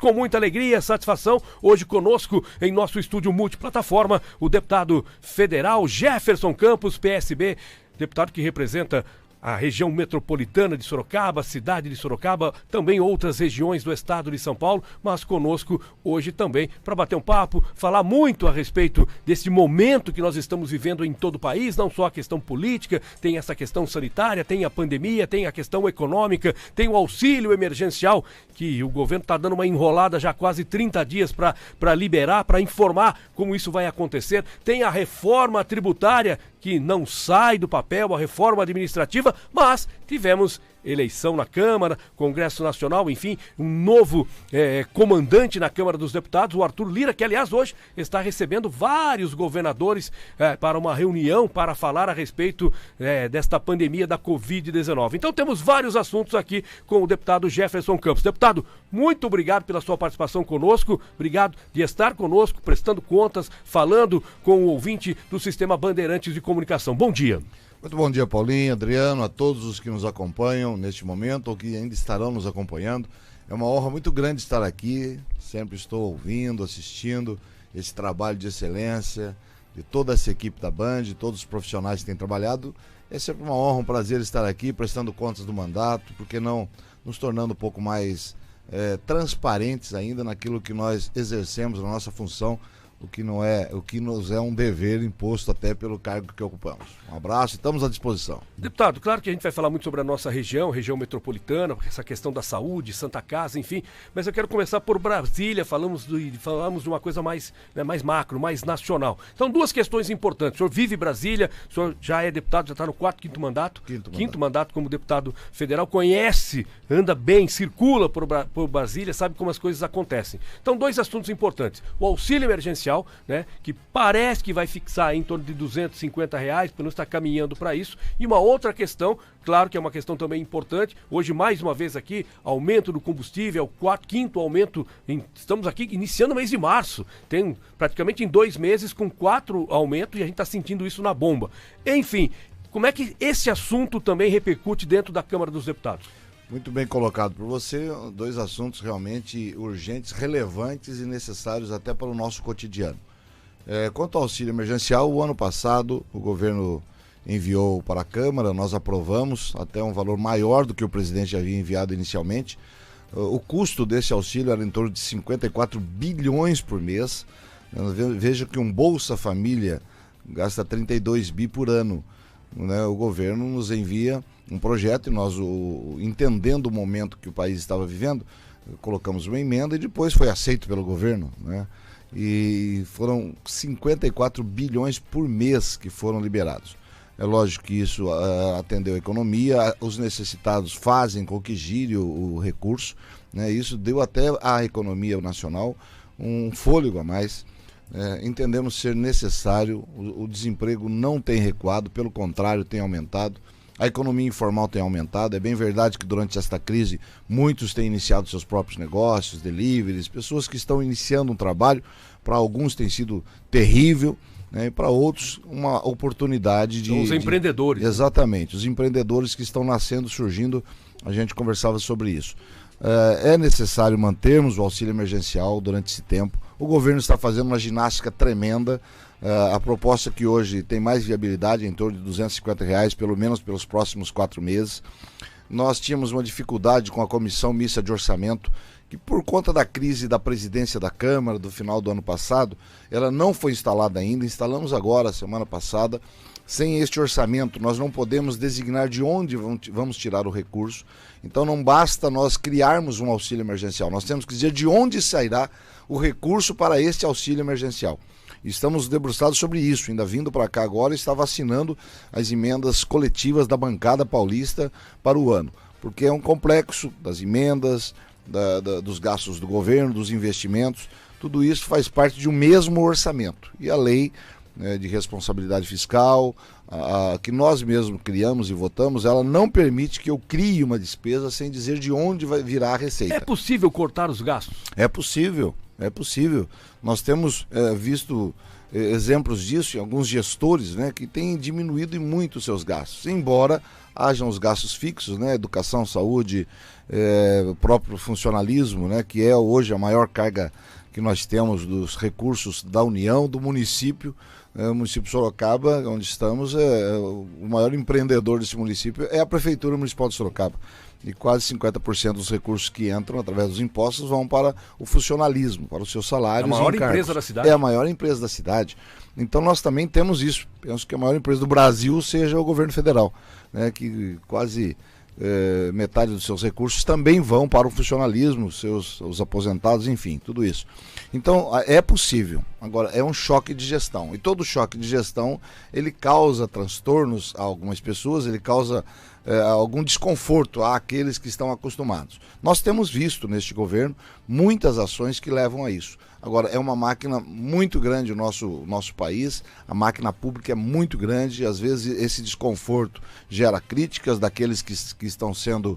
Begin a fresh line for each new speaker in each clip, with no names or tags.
com muita alegria e satisfação, hoje conosco em nosso estúdio multiplataforma, o deputado federal Jefferson Campos, PSB, deputado que representa a região metropolitana de Sorocaba, a cidade de Sorocaba, também outras regiões do estado de São Paulo, mas conosco hoje também para bater um papo, falar muito a respeito desse momento que nós estamos vivendo em todo o país, não só a questão política, tem essa questão sanitária, tem a pandemia, tem a questão econômica, tem o auxílio emergencial, que o governo está dando uma enrolada já há quase 30 dias para liberar, para informar como isso vai acontecer, tem a reforma tributária, que não sai do papel, a reforma administrativa, mas tivemos eleição na Câmara, Congresso Nacional, enfim, um novo comandante na Câmara dos Deputados, o Arthur Lira, que aliás hoje está recebendo vários governadores para uma reunião para falar a respeito desta pandemia da Covid-19. Então temos vários assuntos aqui com o deputado Jefferson Campos. Deputado, muito obrigado pela sua participação conosco, obrigado de estar conosco, prestando contas, falando com o ouvinte do Sistema Bandeirantes de Comunicação. Bom dia.
Muito bom dia, Paulinho, Adriano, a todos os que nos acompanham neste momento ou que ainda estarão nos acompanhando. É uma honra muito grande estar aqui, sempre estou ouvindo, assistindo esse trabalho de excelência de toda essa equipe da Band, de todos os profissionais que têm trabalhado. É sempre uma honra, um prazer estar aqui prestando contas do mandato, porque não nos tornando um pouco mais transparentes ainda naquilo que nós exercemos, na nossa função, o que nos é um dever imposto até pelo cargo que ocupamos. Um abraço, estamos à disposição.
Deputado, claro que a gente vai falar muito sobre a nossa região metropolitana, essa questão da saúde, Santa Casa, enfim, mas eu quero começar por Brasília, falamos de uma coisa mais macro, mais nacional. Então, duas questões importantes. O senhor vive em Brasília, o senhor já é deputado, já está no quinto mandato como deputado federal, conhece, anda bem, circula por Brasília, sabe como as coisas acontecem. Então, dois assuntos importantes. O auxílio emergencial, que parece que vai fixar em torno de R$250, pelo menos está caminhando para isso. E uma outra questão, claro que é uma questão também importante, hoje mais uma vez aqui, aumento do combustível, quinto aumento, estamos aqui iniciando o mês de março, tem praticamente em 2 meses com 4 aumentos e a gente está sentindo isso na bomba. Enfim, como é que esse assunto também repercute dentro da Câmara dos Deputados?
Muito bem colocado por você, 2 assuntos realmente urgentes, relevantes e necessários até para o nosso cotidiano. Quanto ao auxílio emergencial, o ano passado o governo enviou para a Câmara, nós aprovamos até um valor maior do que o presidente havia enviado inicialmente. O custo desse auxílio era em torno de 54 bilhões por mês. Veja que um Bolsa Família gasta 32 bi por ano. O governo nos envia um projeto e nós, entendendo o momento que o país estava vivendo, colocamos uma emenda e depois foi aceito pelo governo, E foram 54 bilhões por mês que foram liberados. É lógico que isso atendeu a economia, os necessitados fazem com que gire o recurso, Isso deu até à economia nacional um fôlego a mais. Entendemos ser necessário, o desemprego não tem recuado, pelo contrário, tem aumentado. A economia informal tem aumentado. É bem verdade que durante esta crise muitos têm iniciado seus próprios negócios, deliveries, pessoas que estão iniciando um trabalho. Para alguns tem sido terrível, e para outros uma oportunidade
São os empreendedores.
Exatamente, os empreendedores que estão nascendo, surgindo, a gente conversava sobre isso. É necessário mantermos o auxílio emergencial durante esse tempo. O governo está fazendo uma ginástica tremenda. A proposta que hoje tem mais viabilidade, em torno de R$250, pelo menos pelos próximos 4 meses. Nós tínhamos uma dificuldade com a Comissão Mista de Orçamento, que por conta da crise da presidência da Câmara, do final do ano passado, ela não foi instalada ainda. Instalamos agora, semana passada. Sem este orçamento, nós não podemos designar de onde vamos tirar o recurso. Então não basta nós criarmos um auxílio emergencial, nós temos que dizer de onde sairá o recurso para este auxílio emergencial. Estamos debruçados sobre isso, ainda vindo para cá agora, estava assinando as emendas coletivas da bancada paulista para o ano, porque é um complexo das emendas, dos gastos do governo, dos investimentos, tudo isso faz parte de um mesmo orçamento. E a lei de responsabilidade fiscal, que nós mesmos criamos e votamos, ela não permite que eu crie uma despesa sem dizer de onde vai virar a receita.
É possível cortar os gastos?
É possível. É possível. Nós temos visto exemplos disso em alguns gestores, né, que têm diminuído muito os seus gastos, embora hajam os gastos fixos, né, educação, saúde, o próprio funcionalismo, né, que é hoje a maior carga que nós temos dos recursos da União, do município. O município de Sorocaba, onde estamos, o maior empreendedor desse município é a Prefeitura Municipal de Sorocaba. E quase 50% dos recursos que entram através dos impostos vão para o funcionalismo, para os seus salários.
A maior empresa da cidade.
É a maior empresa da cidade. Então nós também temos isso. Penso que a maior empresa do Brasil seja o governo federal, né, que quase metade dos seus recursos também vão para o funcionalismo, os aposentados, enfim, tudo isso. Então é possível. Agora é um choque de gestão, e todo choque de gestão ele causa transtornos a algumas pessoas, ele causa algum desconforto àqueles que estão acostumados. Nós temos visto neste governo muitas ações que levam a isso. Agora, é uma máquina muito grande o nosso país, a máquina pública é muito grande, e às vezes esse desconforto gera críticas daqueles que estão sendo,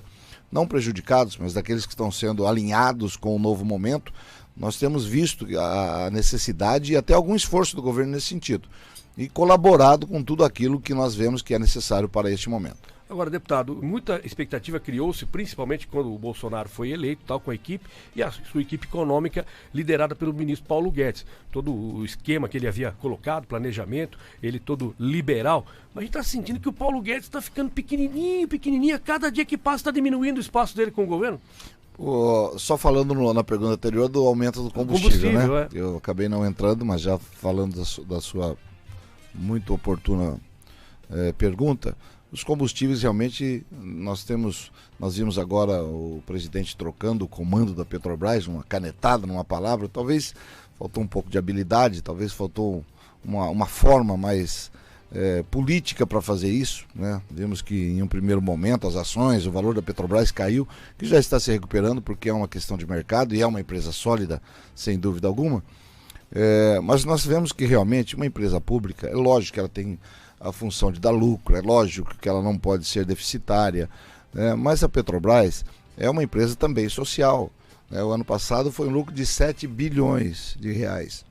não prejudicados, mas daqueles que estão sendo alinhados com o novo momento. Nós temos visto a necessidade e até algum esforço do governo nesse sentido, e colaborado com tudo aquilo que nós vemos que é necessário para este momento.
Agora, deputado, muita expectativa criou-se, principalmente quando o Bolsonaro foi eleito, tal, com a equipe, e a sua equipe econômica liderada pelo ministro Paulo Guedes. Todo o esquema que ele havia colocado, planejamento, ele todo liberal. Mas a gente está sentindo que o Paulo Guedes está ficando pequenininho, a cada dia que passa está diminuindo o espaço dele com o governo.
Só falando na pergunta anterior do aumento do combustível, né?
É.
Eu acabei não entrando, mas já falando da sua muito oportuna pergunta. Os combustíveis realmente, nós vimos agora o presidente trocando o comando da Petrobras, uma canetada numa palavra, talvez faltou um pouco de habilidade, talvez faltou uma forma mais política para fazer isso, né? Vimos que em um primeiro momento as ações, o valor da Petrobras caiu, que já está se recuperando porque é uma questão de mercado e é uma empresa sólida, sem dúvida alguma. Mas nós vemos que realmente uma empresa pública, é lógico que ela tem a função de dar lucro, é lógico que ela não pode ser deficitária, né? Mas a Petrobras é uma empresa também social, né? O ano passado foi um lucro de 7 bilhões de reais.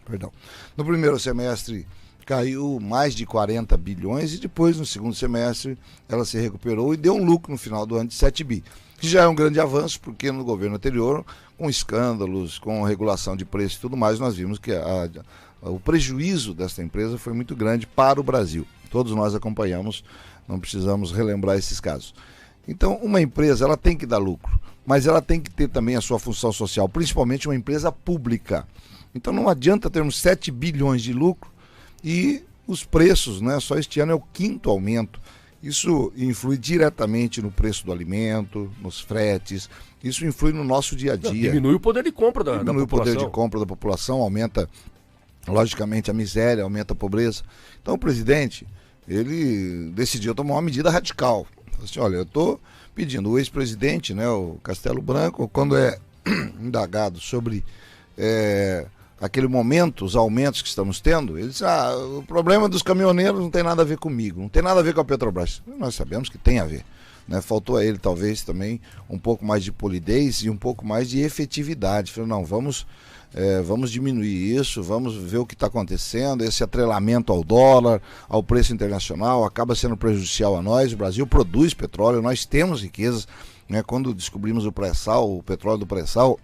Perdão. No primeiro semestre caiu mais de 40 bilhões e depois no segundo semestre ela se recuperou e deu um lucro no final do ano de 7 bi, que já é um grande avanço, porque no governo anterior, com escândalos, com regulação de preço e tudo mais, nós vimos que o prejuízo desta empresa foi muito grande para o Brasil. Todos nós acompanhamos, não precisamos relembrar esses casos. Então, uma empresa, ela tem que dar lucro, mas ela tem que ter também a sua função social, principalmente uma empresa pública. Então, não adianta termos 7 bilhões de lucro e os preços, né? Só este ano é o 5º aumento. Isso influi diretamente no preço do alimento, nos fretes, isso influi no nosso dia a dia.
Diminui o poder de compra da população.
Diminui o poder de compra da população, aumenta logicamente a miséria, aumenta a pobreza. Então o presidente, ele decidiu tomar uma medida radical. Assim, olha, eu estou pedindo, o ex-presidente, né, o Castelo Branco, quando é indagado sobre aquele momento, os aumentos que estamos tendo, ele diz, o problema dos caminhoneiros não tem nada a ver comigo, não tem nada a ver com a Petrobras. Nós sabemos que tem a ver, né? Faltou a ele talvez também um pouco mais de polidez e um pouco mais de efetividade. Falou, não, vamos diminuir isso, vamos ver o que está acontecendo, esse atrelamento ao dólar, ao preço internacional, acaba sendo prejudicial a nós. O Brasil produz petróleo, nós temos riquezas, né? Quando descobrimos o pré-sal, o petróleo do pré-sal,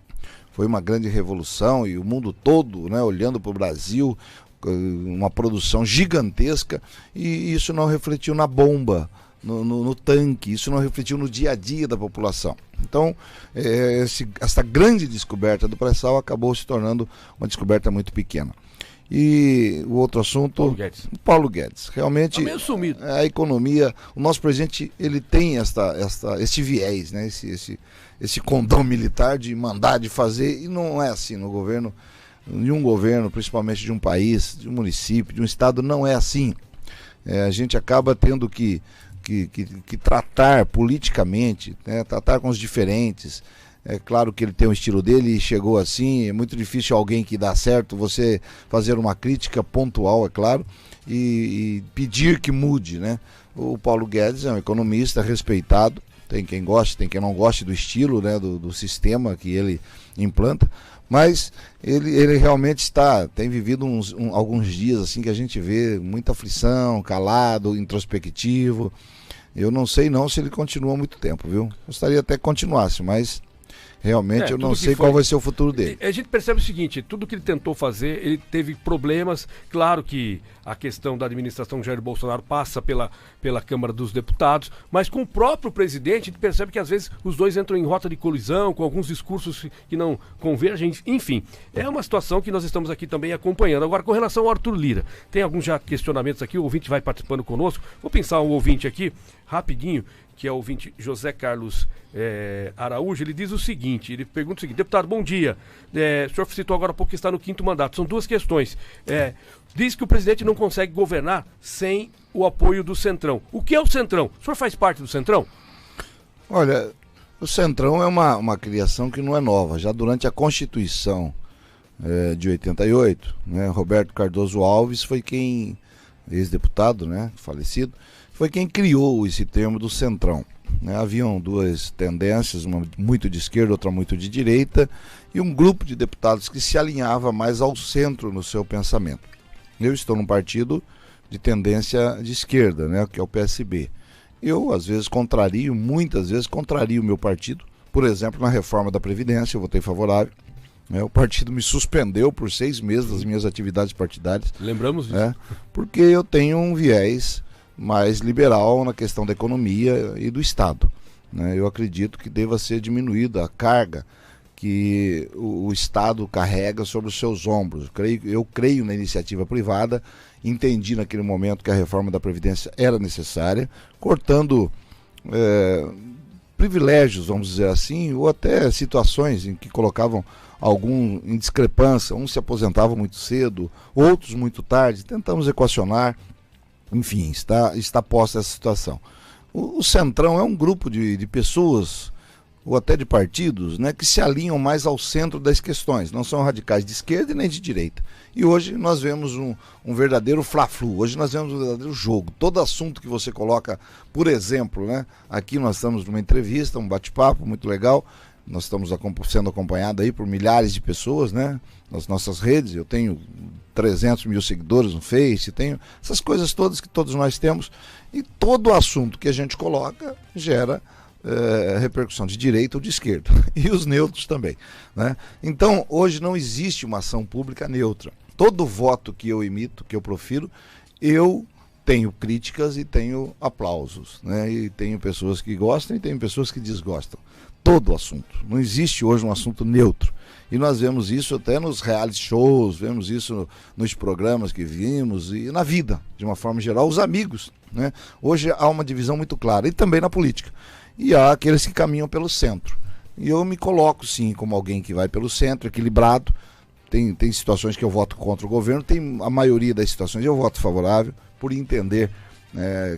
foi uma grande revolução e o mundo todo, né, olhando para o Brasil, uma produção gigantesca, e isso não refletiu na bomba, no tanque, isso não refletiu no dia a dia da população. Então, essa grande descoberta do pré-sal acabou se tornando uma descoberta muito pequena. E o outro assunto, Paulo Guedes. Realmente,
tá meio sumido.
A economia, o nosso presidente, ele tem esse viés, né? Esse condão militar de mandar, de fazer, e não é assim no governo, de um governo, principalmente de um país, de um município, de um estado, não é assim. A gente acaba tendo que tratar politicamente, né? Tratar com os diferentes. É claro que ele tem um estilo dele e chegou assim, é muito difícil alguém que dá certo, você fazer uma crítica pontual, é claro, e pedir que mude, né? O Paulo Guedes é um economista respeitado, tem quem goste, tem quem não goste do estilo, né, do sistema que ele implanta, mas ele realmente tem vivido alguns dias assim que a gente vê muita aflição, calado, introspectivo. Eu não sei não se ele continua muito tempo, viu? Gostaria até que continuasse, mas realmente eu não sei qual vai ser o futuro dele.
A gente percebe o seguinte, tudo que ele tentou fazer, ele teve problemas. Claro que a questão da administração Jair Bolsonaro passa pela Câmara dos Deputados, mas com o próprio presidente, a gente percebe que às vezes os dois entram em rota de colisão, com alguns discursos que não convergem, enfim. É uma situação que nós estamos aqui também acompanhando. Agora, com relação ao Arthur Lira, tem alguns já questionamentos aqui, o ouvinte vai participando conosco. Vou pensar um ouvinte aqui, rapidinho, que é o ouvinte José Carlos Araújo. Ele diz o seguinte, ele pergunta o seguinte: deputado, bom dia, o senhor citou agora há pouco que está no 5º mandato, são duas questões. Diz que o presidente não consegue governar sem o apoio do Centrão. O que é o Centrão? O senhor faz parte do Centrão? Olha,
o Centrão é uma criação que não é nova. Já durante a Constituição de 88, né, Roberto Cardoso Alves foi quem, ex-deputado, né, falecido, foi quem criou esse termo do Centrão. Haviam duas tendências, uma muito de esquerda, outra muito de direita, e um grupo de deputados que se alinhava mais ao centro no seu pensamento. Eu estou num partido de tendência de esquerda, né, que é o PSB. Eu, às vezes, muitas vezes contrario o meu partido. Por exemplo, na reforma da Previdência, eu votei favorável. O partido me suspendeu por 6 meses das minhas atividades partidárias.
Lembramos disso.
Porque eu tenho um viés mais liberal na questão da economia e do Estado. Eu acredito que deva ser diminuída a carga que o Estado carrega sobre os seus ombros. Eu creio na iniciativa privada, entendi naquele momento que a reforma da Previdência era necessária, cortando privilégios, vamos dizer assim, ou até situações em que colocavam algum em discrepância, uns se aposentavam muito cedo, outros muito tarde. Tentamos equacionar. Enfim, está posta essa situação. O Centrão é um grupo de pessoas, ou até de partidos, né, que se alinham mais ao centro das questões. Não são radicais de esquerda e nem de direita. E hoje nós vemos um verdadeiro fla-flu, hoje nós vemos um verdadeiro jogo. Todo assunto que você coloca, por exemplo, né, aqui nós estamos numa entrevista, um bate-papo muito legal. Nós estamos sendo acompanhados aí por milhares de pessoas, né, nas nossas redes. Eu tenho 300 mil seguidores no Face, tenho essas coisas todas que todos nós temos, e todo assunto que a gente coloca gera repercussão de direita ou de esquerda, e os neutros também, né? Então, hoje não existe uma ação pública neutra. Todo voto que eu emito, que eu profiro, eu tenho críticas e tenho aplausos, né? E tenho pessoas que gostam e tenho pessoas que desgostam. Todo assunto. Não existe hoje um assunto neutro. E nós vemos isso até nos reality shows, vemos isso nos programas que vimos e na vida, de uma forma geral, os amigos, né? Hoje há uma divisão muito clara, e também na política. E há aqueles que caminham pelo centro. E eu me coloco, sim, como alguém que vai pelo centro, equilibrado. Tem situações que eu voto contra o governo, tem a maioria das situações eu voto favorável, por entender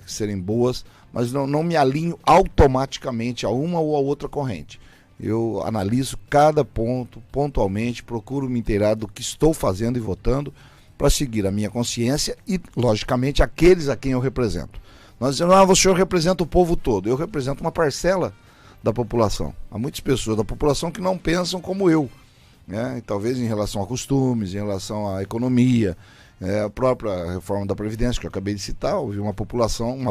que serem boas, mas não me alinho automaticamente a uma ou a outra corrente. Eu analiso cada ponto pontualmente, procuro me inteirar do que estou fazendo e votando para seguir a minha consciência e, logicamente, aqueles a quem eu represento. Nós dizemos, o senhor representa o povo todo. Eu represento uma parcela da população. Há muitas pessoas da população que não pensam como eu, né? E talvez em relação a costumes, em relação à economia, a própria reforma da Previdência que eu acabei de citar, houve uma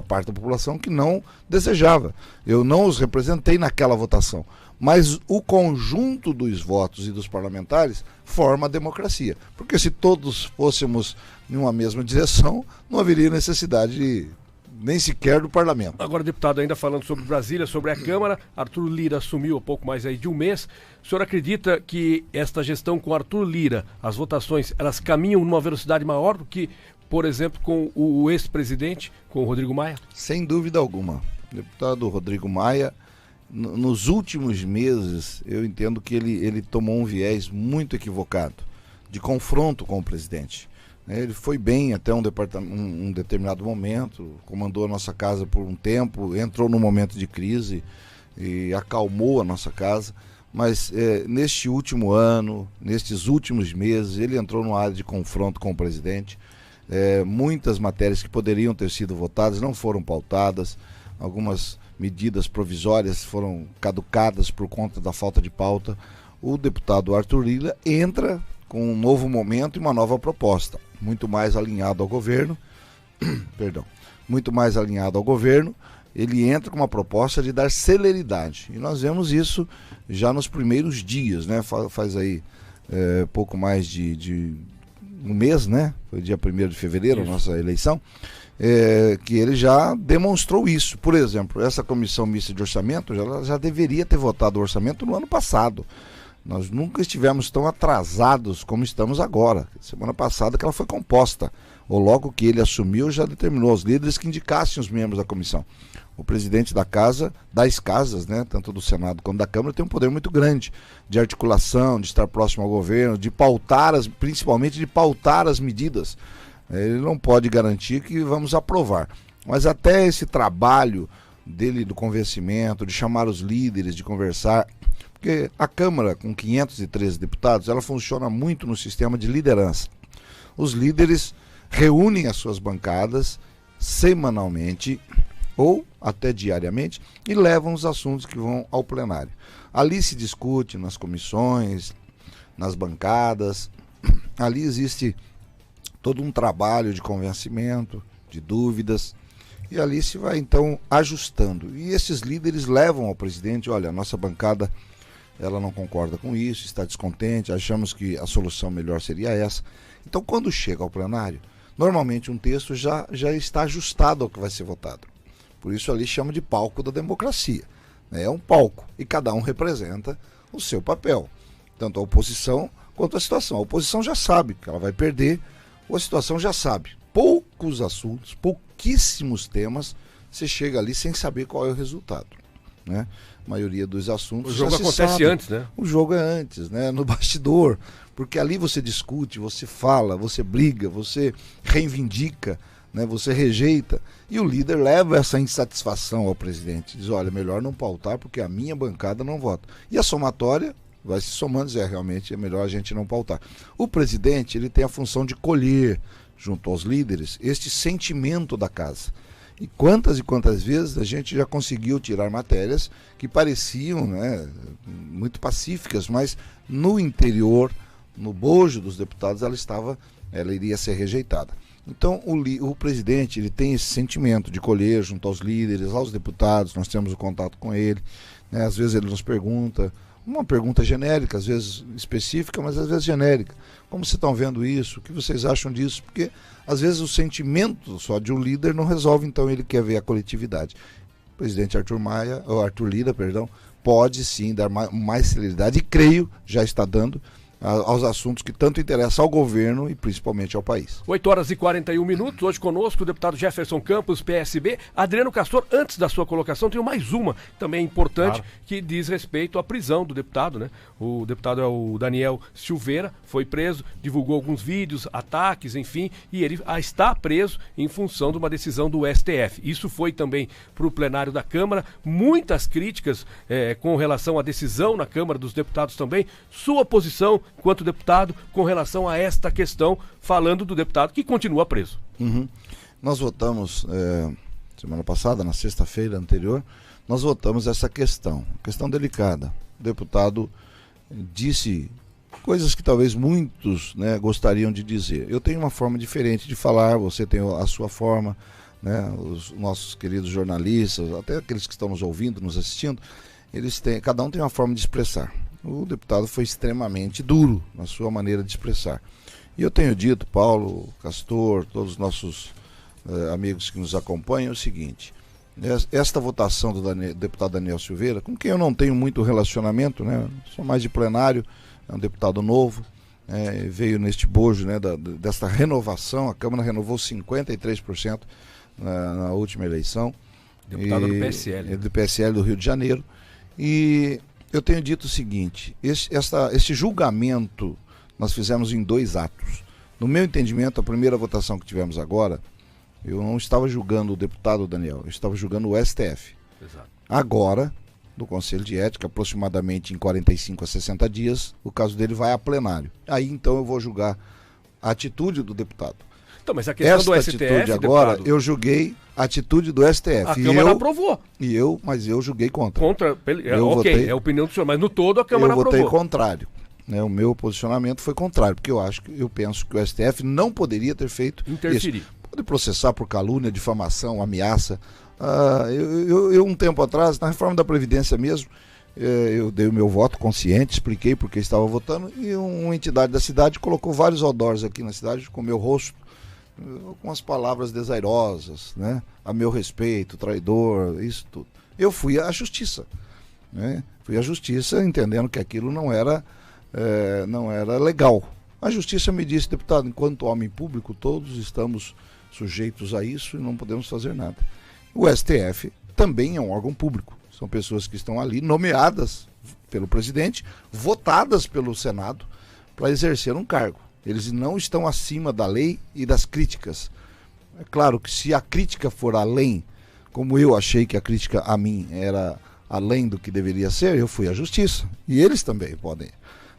parte da população que não desejava. Eu não os representei naquela votação, mas o conjunto dos votos e dos parlamentares forma a democracia, porque se todos fôssemos em uma mesma direção, não haveria necessidade nem sequer do parlamento.
Agora, deputado, ainda falando sobre Brasília, sobre a Câmara, Arthur Lira assumiu há pouco mais aí de um mês. O senhor acredita que esta gestão com Arthur Lira, as votações, elas caminham numa velocidade maior do que, por exemplo, com o ex-presidente, com o Rodrigo Maia?
Sem dúvida alguma. O deputado Rodrigo Maia, nos últimos meses, eu entendo que ele tomou um viés muito equivocado, de confronto com o presidente. Ele foi bem até um determinado momento, comandou a nossa casa por um tempo, entrou num momento de crise e acalmou a nossa casa, mas neste último ano, nestes últimos meses, ele entrou numa área de confronto com o presidente. Muitas matérias que poderiam ter sido votadas não foram pautadas, algumas medidas provisórias foram caducadas por conta da falta de pauta, o deputado Arthur Lira entra com um novo momento e uma nova proposta, muito mais alinhado ao governo, muito mais alinhado ao governo. Ele entra com uma proposta de dar celeridade, e nós vemos isso já nos primeiros dias, né? Faz aí pouco mais de um mês, né? Foi dia 1º de fevereiro, a nossa eleição, que ele já demonstrou isso. Por exemplo, essa comissão mista de orçamento já deveria ter votado o orçamento no ano passado. Nós nunca estivemos tão atrasados como estamos agora. Semana passada que ela foi composta, ou logo que ele assumiu, já determinou aos líderes que indicassem os membros da comissão. O presidente da casa, das casas, né, tanto do Senado quanto da Câmara, tem um poder muito grande de articulação, de estar próximo ao governo, de pautar, principalmente de pautar as medidas. Ele não pode garantir que vamos aprovar. Mas até esse trabalho dele do convencimento, de chamar os líderes, de conversar, porque a Câmara, com 513 deputados, ela funciona muito no sistema de liderança. Os líderes reúnem as suas bancadas semanalmente ou até diariamente e levam os assuntos que vão ao plenário. Ali se discute nas comissões, nas bancadas, ali existe todo um trabalho de convencimento, de dúvidas, e ali se vai então ajustando. E esses líderes levam ao presidente: olha, a nossa bancada ela não concorda com isso, está descontente, achamos que a solução melhor seria essa. Então, quando chega ao plenário, normalmente um texto já está ajustado ao que vai ser votado. Por isso ali chama de palco da democracia. É um palco e cada um representa o seu papel, tanto a oposição quanto a situação. A oposição já sabe que ela vai perder, ou a situação já sabe. Poucos assuntos, pouquíssimos temas, você chega ali sem saber qual é o resultado, né? A maioria dos assuntos.
O jogo acontece antes, né?
O jogo é antes, né? No bastidor, porque ali você discute, você fala, você briga, você reivindica, né? Você rejeita, e o líder leva essa insatisfação ao presidente, diz: olha, melhor não pautar porque a minha bancada não vota. E a somatória vai se somando, realmente é melhor a gente não pautar. O presidente, ele tem a função de colher, junto aos líderes, este sentimento da casa. E quantas vezes a gente já conseguiu tirar matérias que pareciam, né, muito pacíficas, mas no interior, no bojo dos deputados, ela iria ser rejeitada. Então o presidente, ele tem esse sentimento de colher junto aos líderes, aos deputados, nós temos o contato com ele, né, às vezes ele nos pergunta, uma pergunta genérica, às vezes específica, mas às vezes genérica. Como vocês estão vendo isso? O que vocês acham disso? Porque às vezes o sentimento só de um líder não resolve, então ele quer ver a coletividade. O presidente Arthur Lira, pode sim dar mais celeridade, e creio, já está dando, aos assuntos que tanto interessam ao governo e principalmente ao país.
8h41, hoje conosco o deputado Jefferson Campos, PSB. Adriano Castor, antes da sua colocação, tem mais uma também importante, claro, que diz respeito à prisão do deputado, né? O deputado é o Daniel Silveira, foi preso, divulgou alguns vídeos, ataques, enfim, e ele está preso em função de uma decisão do STF. Isso foi também para o plenário da Câmara, muitas críticas com relação à decisão na Câmara dos Deputados também. Sua posição enquanto deputado com relação a esta questão, falando do deputado que continua preso.
Nós votamos semana passada, na sexta-feira anterior, nós votamos essa questão delicada. O deputado disse coisas que talvez muitos, né, gostariam de dizer. Eu tenho uma forma diferente de falar, você tem a sua forma, né, os nossos queridos jornalistas, até aqueles que estão nos ouvindo, nos assistindo, cada um tem uma forma de expressar. O deputado foi extremamente duro na sua maneira de expressar. E eu tenho dito, Paulo, Castor, todos os nossos amigos que nos acompanham, é o seguinte: esta votação do deputado Daniel Silveira, com quem eu não tenho muito relacionamento, né, sou mais de plenário, é um deputado novo, veio neste bojo, né, desta renovação. A Câmara renovou 53% na última eleição.
Deputado do PSL.
Do PSL do Rio de Janeiro. E eu tenho dito o seguinte: este julgamento nós fizemos em 2 atos. No meu entendimento, a primeira votação que tivemos agora, eu não estava julgando o deputado Daniel, eu estava julgando o STF.
Exato.
Agora, do Conselho de Ética, aproximadamente em 45 a 60 dias, o caso dele vai a plenário. Aí então eu vou julgar a atitude do deputado.
Então, mas a questão do STF,
atitude agora,
deputado,
eu julguei a atitude do STF.
a Câmara aprovou.
Mas eu julguei contra.
É a opinião do senhor, mas no todo a Câmara aprovou.
Eu votei contrário. Né? O meu posicionamento foi contrário, porque eu penso que o STF não poderia ter feito
interferir.
Isso. Pode processar por calúnia, difamação, ameaça. Um tempo atrás, na reforma da Previdência mesmo, eu dei o meu voto consciente, expliquei porque estava votando, e uma entidade da cidade colocou vários outdoors aqui na cidade com o meu rosto, com as palavras desairosas, né? A meu respeito, traidor, isso tudo. Eu fui à justiça, né? Fui à justiça entendendo que aquilo não era legal. A justiça me disse, deputado, enquanto homem público, todos estamos sujeitos a isso e não podemos fazer nada. O STF também é um órgão público. São pessoas que estão ali nomeadas pelo presidente, votadas pelo Senado para exercer um cargo. Eles não estão acima da lei e das críticas. É claro que se a crítica for além, como eu achei que a crítica a mim era além do que deveria ser, eu fui à justiça. E eles também podem.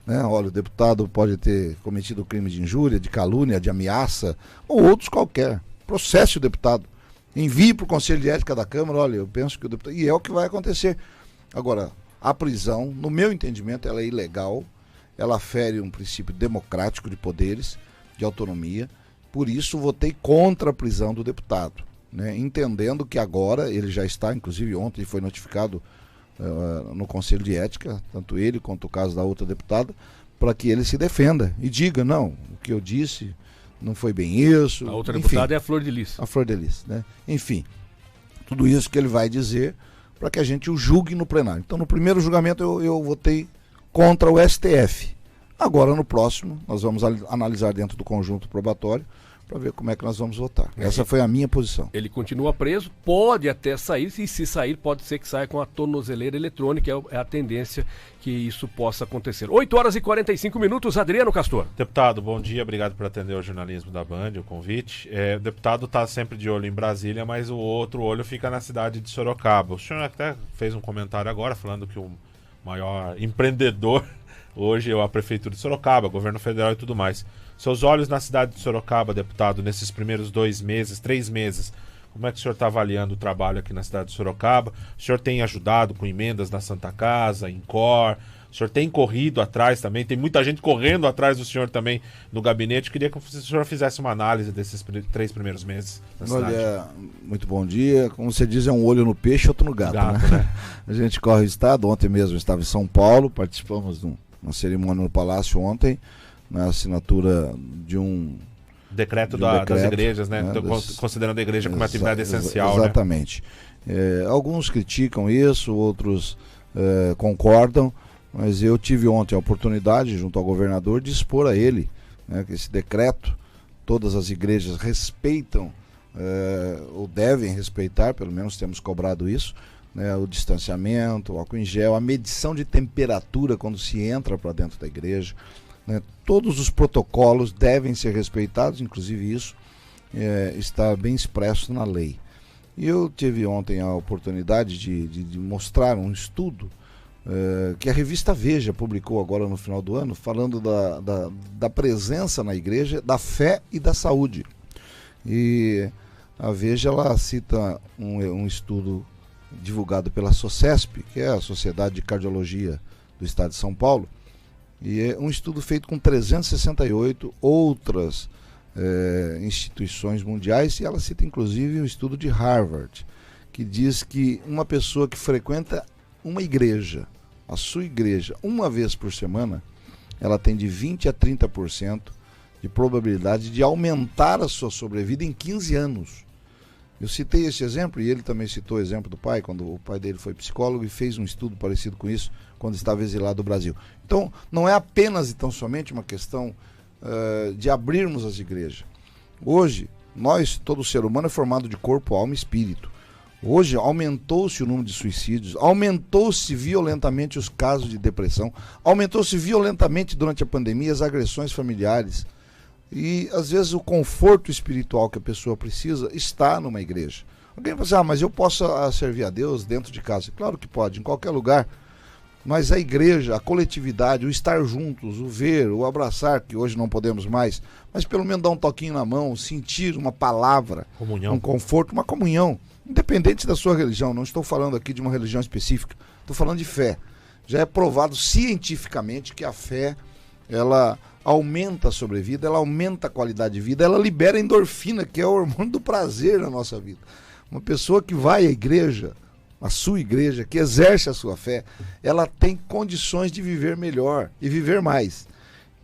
Né? Olha, o deputado pode ter cometido crime de injúria, de calúnia, de ameaça, ou outros qualquer. Processe o deputado. Envie para o Conselho de Ética da Câmara, olha, eu penso que o deputado... E é o que vai acontecer. Agora, a prisão, no meu entendimento, ela é ilegal, ela fere um princípio democrático de poderes, de autonomia, por isso votei contra a prisão do deputado, né? Entendendo que agora ele já está, inclusive ontem foi notificado no Conselho de Ética, tanto ele quanto o caso da outra deputada, para que ele se defenda e diga, não, o que eu disse não foi bem isso.
A outra deputada é a Flor de Lis.
A Flor de Lis, né? Enfim, tudo isso que ele vai dizer para que a gente o julgue no plenário. Então, no primeiro julgamento eu votei contra o STF. Agora, no próximo, nós vamos analisar dentro do conjunto probatório para ver como é que nós vamos votar. Essa foi a minha posição.
Ele continua preso, pode até sair, e se sair, pode ser que saia com a tornozeleira eletrônica, é a tendência que isso possa acontecer. 8h45, Adriano Castor.
Deputado, bom dia, obrigado por atender o jornalismo da Band, o convite. O deputado está sempre de olho em Brasília, mas o outro olho fica na cidade de Sorocaba. O senhor até fez um comentário agora falando que o maior empreendedor hoje é a Prefeitura de Sorocaba, governo federal e tudo mais. Seus olhos na cidade de Sorocaba, deputado, nesses primeiros 2 meses, 3 meses, como é que o senhor está avaliando o trabalho aqui na cidade de Sorocaba? O senhor tem ajudado com emendas na Santa Casa, em Cor? O senhor tem corrido atrás também? Tem muita gente correndo atrás do senhor também no gabinete. Queria que o senhor fizesse uma análise desses 3 primeiros meses na cidade.
Olha, muito bom dia. Como você diz, é um olho no peixe e outro no gato, né? A gente corre o estado. Ontem mesmo eu estava em São Paulo, participamos de uma cerimônia no Palácio ontem, na assinatura de um
decreto das igrejas, né? Considerando a igreja como uma atividade essencial.
Exatamente. Né? Alguns criticam isso, outros concordam, mas eu tive ontem a oportunidade, junto ao governador, de expor a ele, né, que esse decreto, todas as igrejas respeitam, ou devem respeitar, pelo menos temos cobrado isso, né, o distanciamento, o álcool em gel, a medição de temperatura quando se entra para dentro da igreja. Né, todos os protocolos devem ser respeitados, inclusive isso está bem expresso na lei. E eu tive ontem a oportunidade de mostrar um estudo que a revista Veja publicou agora no final do ano, falando da presença na igreja, da fé e da saúde. E a Veja ela cita um estudo divulgado pela SOCESP, que é a Sociedade de Cardiologia do Estado de São Paulo, e é um estudo feito com 368 outras instituições mundiais, e ela cita inclusive um estudo de Harvard, que diz que uma pessoa que frequenta uma igreja, a sua igreja, uma vez por semana, ela tem de 20% a 30% de probabilidade de aumentar a sua sobrevida em 15 anos. Eu citei esse exemplo, e ele também citou o exemplo do pai, quando o pai dele foi psicólogo e fez um estudo parecido com isso, quando estava exilado do Brasil. Então, não é apenas e tão somente uma questão de abrirmos as igrejas. Hoje, todo ser humano é formado de corpo, alma e espírito. Hoje, aumentou-se o número de suicídios, aumentou-se violentamente os casos de depressão, aumentou-se violentamente durante a pandemia as agressões familiares. E, às vezes, o conforto espiritual que a pessoa precisa está numa igreja. Alguém vai dizer, mas eu posso servir a Deus dentro de casa? Claro que pode, em qualquer lugar. Mas a igreja, a coletividade, o estar juntos, o ver, o abraçar, que hoje não podemos mais, mas pelo menos dar um toquinho na mão, sentir uma palavra,
Comunhão.
um conforto, uma comunhão, independente da sua religião. Não estou falando aqui de uma religião específica, estou falando de fé. Já é provado cientificamente que a fé, ela aumenta a sobrevida, ela aumenta a qualidade de vida, ela libera endorfina, que é o hormônio do prazer na nossa vida. Uma pessoa que vai à igreja, a sua igreja, que exerce a sua fé, ela tem condições de viver melhor e viver mais.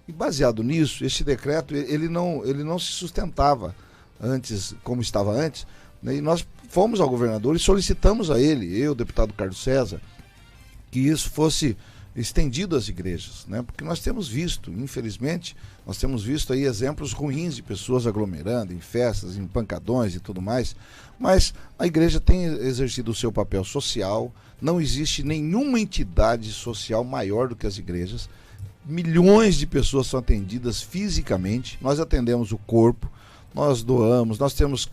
E baseado nisso, esse decreto, ele não se sustentava antes, como estava antes, né? E nós fomos ao governador e solicitamos a ele, eu, o deputado Carlos César, que isso fosse estendido às igrejas, né? Porque nós temos visto, infelizmente, nós temos visto aí exemplos ruins de pessoas aglomerando em festas, em pancadões e tudo mais, mas a igreja tem exercido o seu papel social, não existe nenhuma entidade social maior do que as igrejas, milhões de pessoas são atendidas fisicamente, nós atendemos o corpo, nós doamos, nós temos,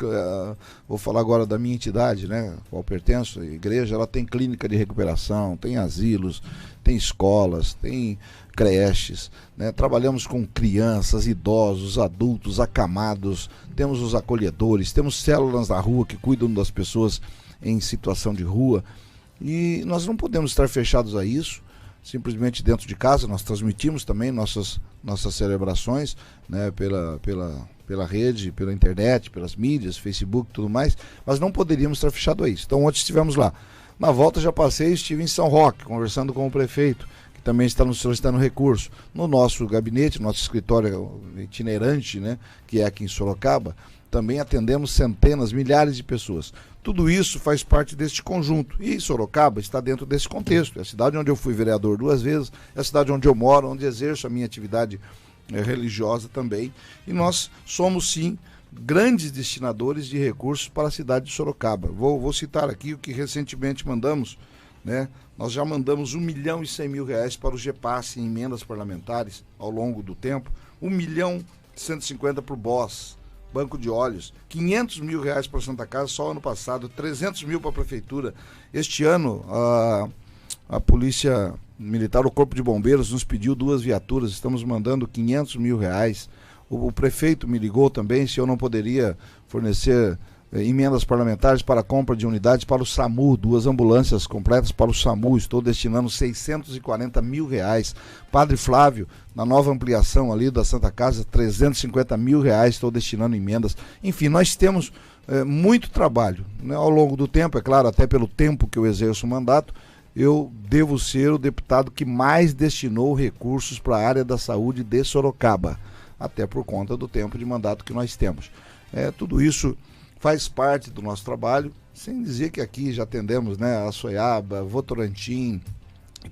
vou falar agora da minha entidade, né, qual pertenço, a igreja, ela tem clínica de recuperação, tem asilos, tem escolas, tem creches, né, trabalhamos com crianças, idosos, adultos, acamados, temos os acolhedores, temos células na rua que cuidam das pessoas em situação de rua, e nós não podemos estar fechados a isso, simplesmente dentro de casa. Nós transmitimos também nossas celebrações, né, pela rede, pela internet, pelas mídias, Facebook e tudo mais, mas não poderíamos estar fechado a isso. Então ontem estivemos lá. Na volta já passei, estive em São Roque, conversando com o prefeito, que também está nos solicitando recurso. No nosso gabinete, nosso escritório itinerante, né, que é aqui em Sorocaba, também atendemos centenas, milhares de pessoas. Tudo isso faz parte deste conjunto. E Sorocaba está dentro desse contexto. É a cidade onde eu fui vereador 2 vezes, é a cidade onde eu moro, onde exerço a minha atividade religiosa também. E nós somos, sim, grandes destinadores de recursos para a cidade de Sorocaba. Vou citar aqui o que recentemente mandamos, né? Nós já mandamos R$1.100.000 para o GEPASS em emendas parlamentares ao longo do tempo, R$1.150.000 para o BOS, Banco de Óleos, R$500.000 para a Santa Casa só ano passado, R$300.000 para a Prefeitura. Este ano, a Polícia Militar, o Corpo de Bombeiros, nos pediu 2 viaturas, estamos mandando R$500.000. O prefeito me ligou também se eu não poderia fornecer emendas parlamentares para a compra de unidades para o SAMU, 2 ambulâncias completas para o SAMU, estou destinando R$640.000. Padre Flávio, na nova ampliação ali da Santa Casa, R$350.000, estou destinando emendas. Enfim, nós temos muito trabalho, né? Ao longo do tempo, é claro, até pelo tempo que eu exerço o mandato, eu devo ser o deputado que mais destinou recursos para a área da saúde de Sorocaba, até por conta do tempo de mandato que nós temos. Tudo isso faz parte do nosso trabalho, sem dizer que aqui já atendemos, né, Açoiaba, Votorantim,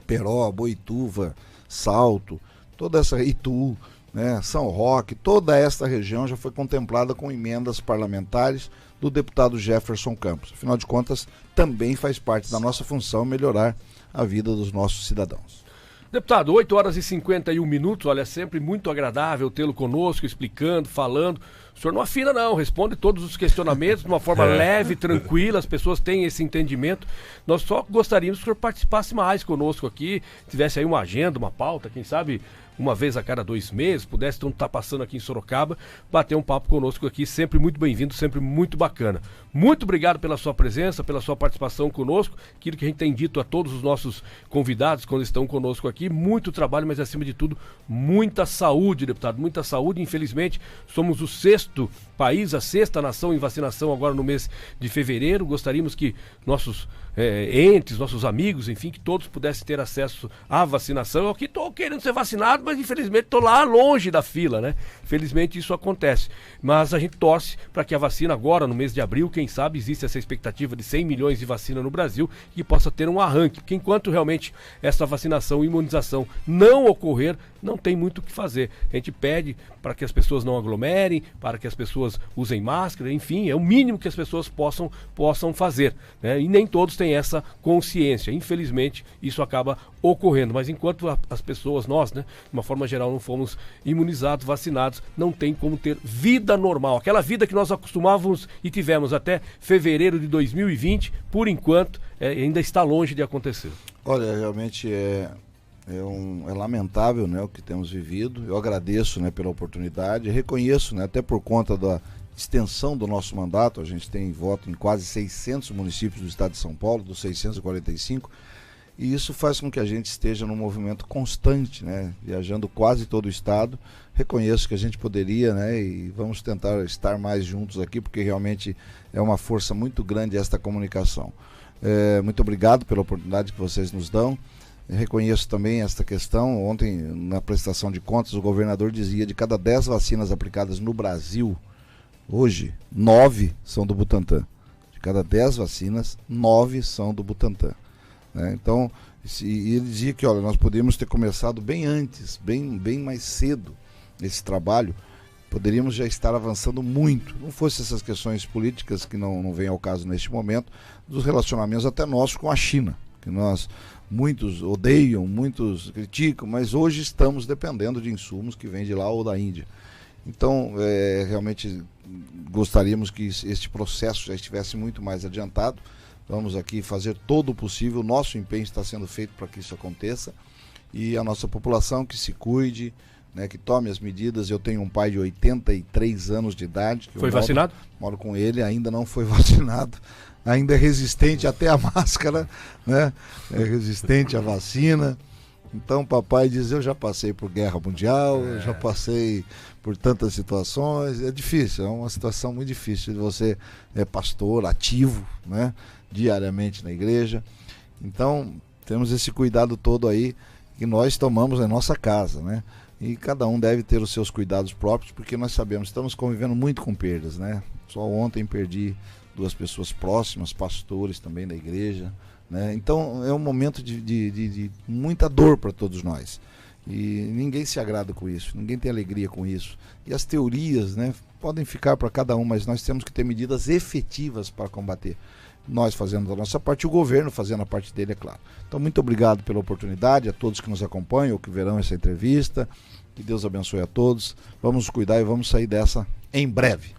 Peró, Boituva, Salto, toda essa Itu, né, São Roque, toda esta região já foi contemplada com emendas parlamentares do deputado Jefferson Campos. Afinal de contas, também faz parte da nossa função melhorar a vida dos nossos cidadãos.
Deputado, 8h51, olha, é sempre muito agradável tê-lo conosco, explicando, falando. O senhor não afina não, responde todos os questionamentos de uma forma leve, tranquila, as pessoas têm esse entendimento. Nós só gostaríamos que o senhor participasse mais conosco aqui, tivesse aí uma agenda, uma pauta, quem sabe uma vez a cada 2 meses, pudesse então estar passando aqui em Sorocaba, bater um papo conosco aqui, sempre muito bem-vindo, sempre muito bacana. Muito obrigado pela sua presença, pela sua participação conosco, aquilo que a gente tem dito a todos os nossos convidados quando estão conosco aqui, muito trabalho, mas acima de tudo, muita saúde, deputado, muita saúde. Infelizmente, somos o 6º país, a 6ª nação em vacinação agora no mês de fevereiro. Gostaríamos que nossos entes, nossos amigos, enfim, que todos pudessem ter acesso à vacinação. Eu aqui estou querendo ser vacinado, mas infelizmente estou lá longe da fila, né? Infelizmente isso acontece. Mas a gente torce para que a vacina agora, no mês de abril, quem sabe existe essa expectativa de 100 milhões de vacina no Brasil e possa ter um arranque, porque enquanto realmente essa vacinação e imunização não ocorrer, não tem muito o que fazer. A gente pede para que as pessoas não aglomerem, para que as pessoas usem máscara, enfim, é o mínimo que as pessoas possam fazer, né? E nem todos têm essa consciência. Infelizmente, isso acaba ocorrendo. Mas enquanto as pessoas, nós, né, de uma forma geral, não fomos imunizados, vacinados, não tem como ter vida normal. Aquela vida que nós acostumávamos e tivemos até fevereiro de 2020, por enquanto, ainda está longe de acontecer.
Olha, realmente é lamentável, né, o que temos vivido. Eu agradeço, né, pela oportunidade, reconheço, né, até por conta da extensão do nosso mandato, a gente tem voto em quase 600 municípios do estado de São Paulo, dos 645, e isso faz com que a gente esteja num movimento constante, né, viajando quase todo o estado. Reconheço que a gente poderia, né, e vamos tentar estar mais juntos aqui, porque realmente é uma força muito grande esta comunicação. Muito obrigado pela oportunidade que vocês nos dão. Reconheço também esta questão. Ontem, na prestação de contas, o governador dizia de cada 10 vacinas aplicadas no Brasil, hoje, 9 são do Butantan. De cada 10 vacinas, 9 são do Butantan. Né? Então, ele dizia que, olha, nós podíamos ter começado bem antes, bem mais cedo esse trabalho. Poderíamos já estar avançando muito. Não fosse essas questões políticas, que não vêm ao caso neste momento, dos relacionamentos até nossos com a China, que muitos odeiam, muitos criticam, mas hoje estamos dependendo de insumos que vêm de lá ou da Índia. Então, realmente gostaríamos que este processo já estivesse muito mais adiantado. Vamos aqui fazer todo o possível, nosso empenho está sendo feito para que isso aconteça, e a nossa população que se cuide, né, que tome as medidas. Eu tenho um pai de 83 anos de idade.
Foi vacinado?
Moro com ele, ainda não foi vacinado, ainda é resistente até a máscara, né? É resistente à vacina. Então papai diz, eu já passei por guerra mundial, eu já passei por tantas situações. É difícil, é uma situação muito difícil. Você é pastor ativo, né, diariamente na igreja. Então temos esse cuidado todo aí que nós tomamos na nossa casa, né? E cada um deve ter os seus cuidados próprios, porque nós sabemos, estamos convivendo muito com perdas, né? Só ontem perdi 2 pessoas próximas, pastores também da igreja, né? Então é um momento de muita dor para todos nós. E ninguém se agrada com isso, ninguém tem alegria com isso. E as teorias, né, podem ficar para cada um, mas nós temos que ter medidas efetivas para combater. Nós fazendo a nossa parte, o governo fazendo a parte dele, é claro. Então, muito obrigado pela oportunidade, a todos que nos acompanham, ou que verão essa entrevista. Que Deus abençoe a todos. Vamos cuidar e vamos sair dessa em breve.